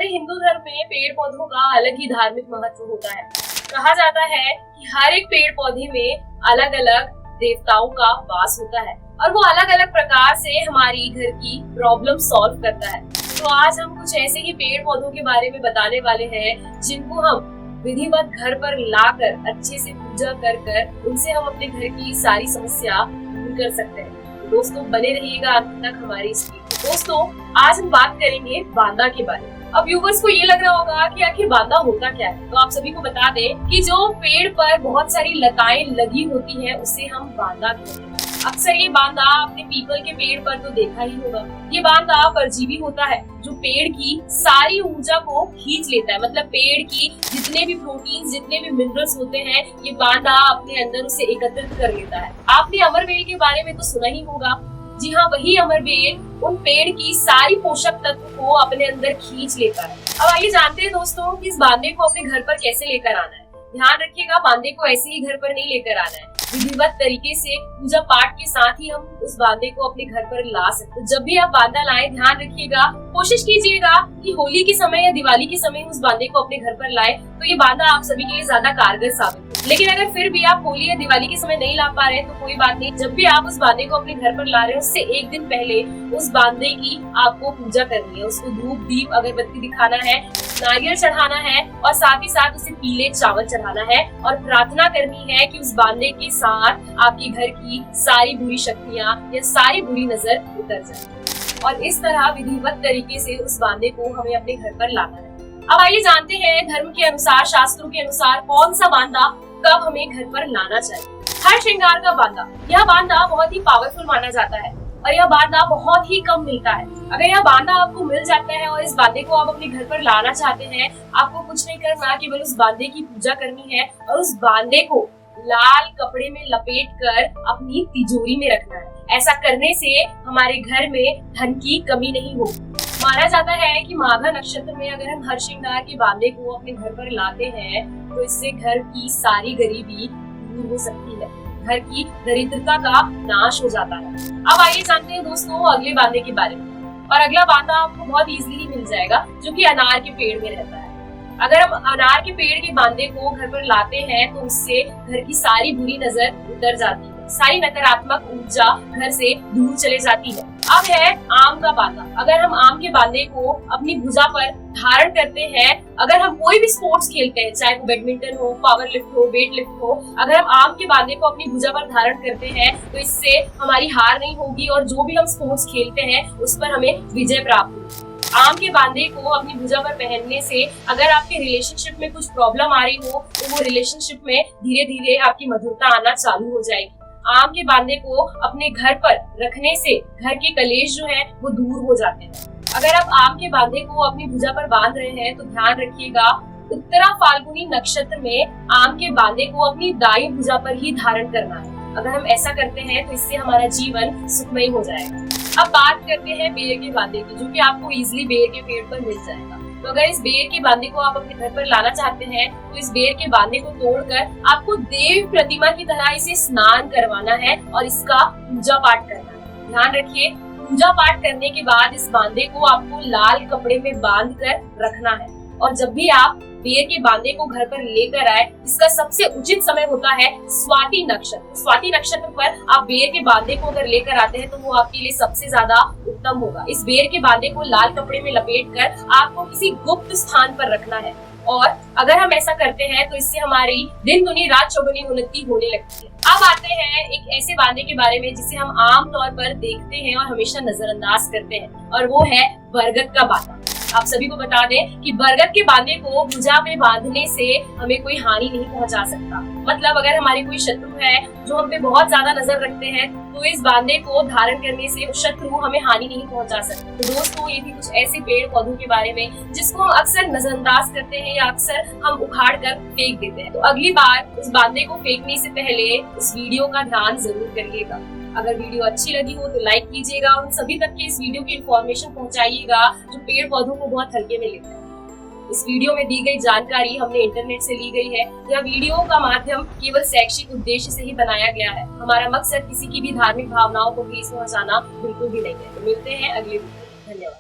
हमारे हिंदू धर्म में पेड़ पौधों का अलग ही धार्मिक महत्व होता है। कहा जाता है कि हर एक पेड़ पौधे में अलग अलग देवताओं का वास होता है और वो अलग अलग प्रकार से हमारी घर की प्रॉब्लम सॉल्व करता है। तो आज हम कुछ ऐसे ही पेड़ पौधों के बारे में बताने वाले हैं जिनको हम विधिवत घर पर लाकर अच्छे से पूजा कर कर उनसे हम अपने घर की सारी समस्या दूर कर सकते हैं। तो दोस्तों बने रहिएगा अंत तक हमारी इस वीडियो। दोस्तों आज हम बात करेंगे बांदा के बारे में। अब व्यूवर्स को ये लग रहा होगा कि आखिर बांदा होता क्या है, तो आप सभी को बता दें कि जो पेड़ पर बहुत सारी लताएं लगी होती है उसे हम बांदा कहते हैं। अक्सर ये बांदा आपने पीपल के पेड़ पर तो देखा ही होगा। ये बांदा परजीवी होता है जो पेड़ की सारी ऊर्जा को खींच लेता है। मतलब पेड़ की जितने भी प्रोटीन, जितने भी मिनरल्स होते हैं, ये बांदा अपने अंदर उसे एकत्रित कर लेता है। आपने अमरवेल के बारे में तो सुना ही होगा। जी हाँ, वही अमरवेल उन पेड़ की सारी पोषक तत्व को अपने अंदर खींच लेता है। अब आइए जानते हैं दोस्तों कि इस बांदे को अपने घर पर कैसे लेकर आना है। ध्यान रखिएगा, बांदे को ऐसे ही घर पर नहीं लेकर आना है। विधिवत तरीके से पूजा पाठ के साथ ही हम उस बांदे को अपने घर पर ला सकते हैं। जब भी आप बांदा लाएं, ध्यान रखिएगा, कोशिश कीजिएगा कि होली के समय या दिवाली के समय उस बांदे को अपने घर पर लाएं, तो ये बांदा आप सभी के लिए ज्यादा कारगर साबित हो। लेकिन अगर फिर भी आप होली या दिवाली के समय नहीं ला पा रहे तो कोई बात नहीं। जब भी आप उस बांदे को अपने घर पर ला रहे हैं, उससे एक दिन पहले उस बांदे की आपको पूजा करनी है। उसको धूप दीप अगरबत्ती दिखाना है, नारियल चढ़ाना है और साथ ही साथ उसे पीले चावल चढ़ाना है और प्रार्थना करनी है कि उस बांदे के साथ आपके घर की सारी बुरी शक्तियाँ या सारी बुरी नजर उतर जाए। और इस तरह विधिवत तरीके से उस बांदे को हमें अपने घर पर लाना है। अब आइए जानते हैं धर्म के अनुसार, शास्त्रों के अनुसार कौन सा बांदा कब हमें घर पर लाना चाहिए। हर श्रृंगार का बांदा, यह बांदा बहुत ही पावरफुल माना जाता है और यह बांदा बहुत ही कम मिलता है। अगर यह बांदा आपको मिल जाता है और इस बांदे को आप अपने घर पर लाना चाहते हैं, आपको कुछ नहीं करना, केवल उस बांदे की पूजा करनी है और उस बांदे को लाल कपड़े में लपेट कर अपनी तिजोरी में रखना है। ऐसा करने से हमारे घर में धन की कमी नहीं होगी। माना जाता है कि माघा नक्षत्र में अगर हम हर श्रृंगार के बांदे को अपने घर पर लाते हैं तो इससे घर की सारी गरीबी दूर हो सकती है, घर की दरिद्रता का नाश हो जाता है। अब आइए जानते हैं दोस्तों अगले बांदे के बारे में। और अगला बांदा आपको बहुत इजीली मिल जाएगा, जो कि अनार के पेड़ में रहता है। अगर हम अनार के पेड़ के बांदे को घर पर लाते हैं तो उससे घर की सारी बुरी नजर उतर जाती है, सारी नकारात्मक ऊर्जा घर से दूर चले जाती है। अब है आम का बांदा। अगर हम आम के बांदे को अपनी भुजा पर धारण करते हैं, अगर हम कोई भी स्पोर्ट्स खेलते हैं, चाहे वो बैडमिंटन हो, पावर लिफ्ट हो, वेट लिफ्ट हो, अगर हम आम के बांदे को अपनी भुजा पर धारण करते हैं तो इससे हमारी हार नहीं होगी और जो भी हम स्पोर्ट्स खेलते हैं उस पर हमें विजय प्राप्त होगी। आम के बांदे को अपनी भुजा पर पहनने से अगर आपके रिलेशनशिप में कुछ प्रॉब्लम आ रही हो तो वो रिलेशनशिप में धीरे धीरे आपकी मधुरता आना चालू हो जाएगी। आम के बांदे को अपने घर पर रखने से घर के कलेश जो है वो दूर हो जाते हैं। अगर आप आम के बांदे को अपनी भुजा पर बांध रहे हैं तो ध्यान रखिएगा, उत्तरा फाल्गुनी नक्षत्र में आम के बांदे को अपनी दाईं भुजा पर ही धारण करना है। अगर हम ऐसा करते हैं तो इससे हमारा जीवन सुखमय हो जाएगा। अब बात करते हैं बेर के बांदे की, जो कि आपको इजीली बेर के पेड़ पर मिल जाएगा। तो अगर इस बेर के बांदे को आप अपने घर पर लाना चाहते हैं तो इस बेर के बांदे को तोड़कर आपको देव प्रतिमा की तरह इसे स्नान करवाना है और इसका पूजा पाठ करना है। ध्यान रखिए, पूजा पाठ करने के बाद इस बांदे को आपको लाल कपड़े में बांध कर रखना है। और जब भी आप बेर के बांदे को घर पर लेकर आए, इसका सबसे उचित समय होता है स्वाति नक्षत्र। स्वाति नक्षत्र पर आप बेर के बांदे को अगर लेकर आते हैं तो वो आपके लिए सबसे ज्यादा उत्तम होगा। इस बेर के बांदे को लाल कपड़े में लपेटकर आपको किसी गुप्त स्थान पर रखना है और अगर हम ऐसा करते हैं तो इससे हमारी दिन दुनी रात चौगुनी उन्नति होने लगती है। अब आते हैं एक ऐसे बांदे के बारे में जिसे हम आम तौर पर देखते हैं और हमेशा नजरअंदाज करते हैं, और वो है बरगद का बांदा। आप सभी को बता दें कि बरगद के बांदे को भुजा में बांधने से हमें कोई हानि नहीं पहुंचा सकता। मतलब अगर हमारे कोई शत्रु है जो हम पे बहुत ज्यादा नजर रखते हैं तो इस बांदे को धारण करने से उस शत्रु हमें हानि नहीं पहुंचा सकता। तो दोस्तों ये भी कुछ ऐसे पेड़ पौधों के बारे में जिसको हम अक्सर नजरअंदाज करते हैं या अक्सर हम उखाड़ कर फेंक देते हैं। तो अगली बार उस बांदे को फेंकने से पहले इस वीडियो का ध्यान जरूर करिएगा। अगर वीडियो अच्छी लगी हो तो लाइक कीजिएगा और सभी तक के इस वीडियो की इन्फॉर्मेशन पहुंचाइएगा जो पेड़ पौधों को बहुत हल्के में लेते हैं। इस वीडियो में दी गई जानकारी हमने इंटरनेट से ली गई है। यह वीडियो का माध्यम केवल शैक्षिक उद्देश्य से ही बनाया गया है। हमारा मकसद किसी की भी धार्मिक भावनाओं को ठेस पहुंचाना बिल्कुल भी नहीं है। तो मिलते हैं अगले वीडियो। धन्यवाद।